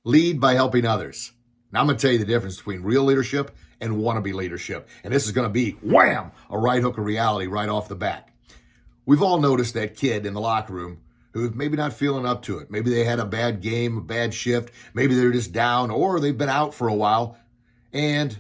Lead by helping others. Now I'm going to tell you the difference between real leadership and wannabe leadership. And this is going to be, wham, a right hook of reality right off the bat. We've all noticed that kid in the locker room who's maybe not feeling up to it. Maybe they had a bad game, a bad shift. Maybe they're just down, or they've been out for a while and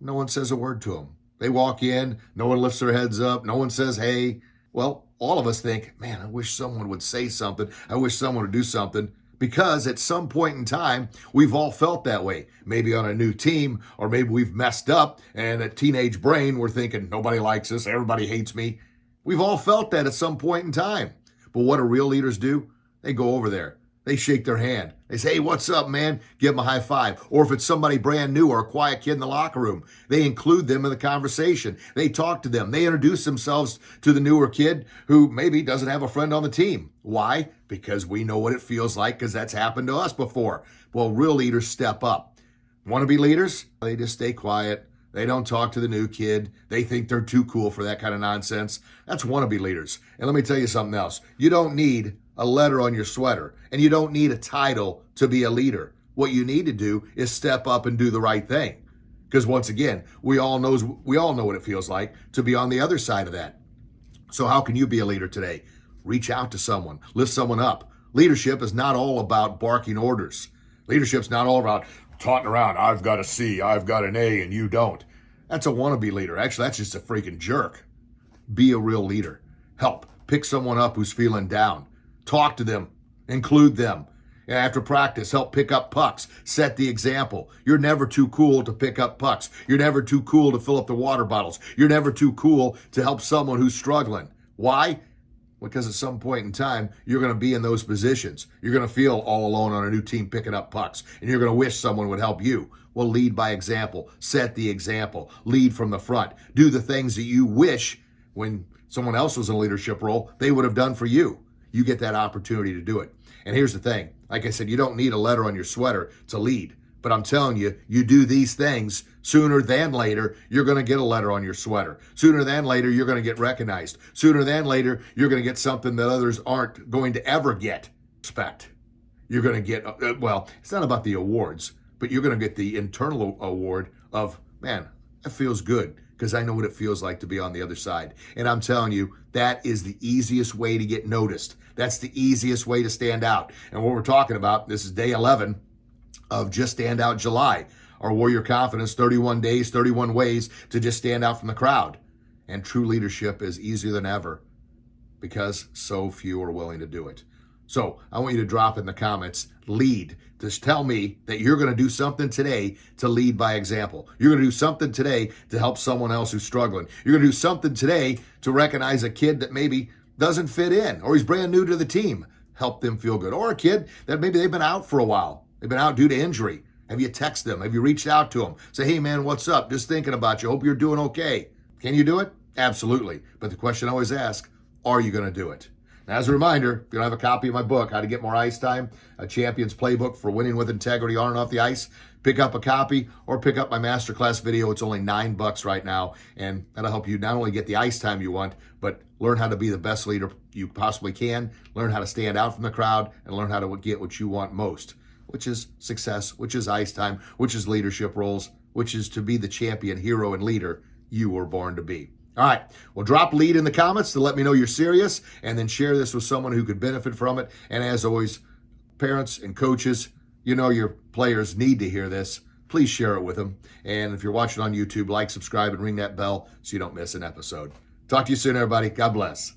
no one says a word to them. They walk in, no one lifts their heads up, no one says, hey. Well, all of us think, man, I wish someone would say something. I wish someone would do something. Because at some point in time, we've all felt that way. Maybe on a new team, or maybe we've messed up, and a teenage brain, we're thinking, nobody likes us, everybody hates me. We've all felt that at some point in time. But what do real leaders do? They go over there. They shake their hand. They say, hey, what's up, man? Give them a high five. Or if it's somebody brand new or a quiet kid in the locker room, they include them in the conversation. They talk to them. They introduce themselves to the newer kid who maybe doesn't have a friend on the team. Why? Because we know what it feels like, because that's happened to us before. Well, real leaders step up. Wannabe leaders? They just stay quiet. They don't talk to the new kid. They think they're too cool for that kind of nonsense. That's wannabe leaders. And let me tell you something else. You don't need a letter on your sweater, and you don't need a title to be a leader. What you need to do is step up and do the right thing. Because once again, we all know what it feels like to be on the other side of that. So how can you be a leader today? Reach out to someone, lift someone up. Leadership is not all about barking orders. Leadership's not all about taunting around, I've got a C, I've got an A, and you don't. That's a wannabe leader. Actually, that's just a freaking jerk. Be a real leader. Help. Pick someone up who's feeling down. Talk to them. Include them. And after practice, help pick up pucks. Set the example. You're never too cool to pick up pucks. You're never too cool to fill up the water bottles. You're never too cool to help someone who's struggling. Why? Because at some point in time, you're going to be in those positions. You're going to feel all alone on a new team picking up pucks, and you're going to wish someone would help you. Well, lead by example. Set the example. Lead from the front. Do the things that you wish when someone else was in a leadership role, they would have done for you. You get that opportunity to do it. And here's the thing. Like I said, you don't need a letter on your sweater to lead. But I'm telling you, you do these things, sooner than later, you're going to get a letter on your sweater. Sooner than later, you're going to get recognized. Sooner than later, you're going to get something that others aren't going to ever get. Respect. You're going to get, well, it's not about the awards, but you're going to get the internal award of, man, that feels good, because I know what it feels like to be on the other side. And I'm telling you, that is the easiest way to get noticed. That's the easiest way to stand out. And what we're talking about, this is day 11 of Just Stand Out July. Our Warrior Confidence, 31 days, 31 ways to just stand out from the crowd. And true leadership is easier than ever because so few are willing to do it. So I want you to drop in the comments, lead. Just tell me that you're going to do something today to lead by example. You're going to do something today to help someone else who's struggling. You're going to do something today to recognize a kid that maybe doesn't fit in, or he's brand new to the team. Help them feel good. Or a kid that maybe they've been out for a while. They've been out due to injury. Have you texted them? Have you reached out to them? Say, hey man, what's up? Just thinking about you. Hope you're doing okay. Can you do it? Absolutely. But the question I always ask, are you going to do it? Now, as a reminder, if you don't have a copy of my book, How to Get More Ice Time, a champion's playbook for winning with integrity on and off the ice, pick up a copy or pick up my masterclass video. It's only $9 right now, and that'll help you not only get the ice time you want, but learn how to be the best leader you possibly can, learn how to stand out from the crowd, and learn how to get what you want most, which is success, which is ice time, which is leadership roles, which is to be the champion, hero, and leader you were born to be. All right, well, drop lead in the comments to let me know you're serious, and then share this with someone who could benefit from it. And as always, parents and coaches, you know your players need to hear this. Please share it with them. And if you're watching on YouTube, like, subscribe, and ring that bell so you don't miss an episode. Talk to you soon, everybody. God bless.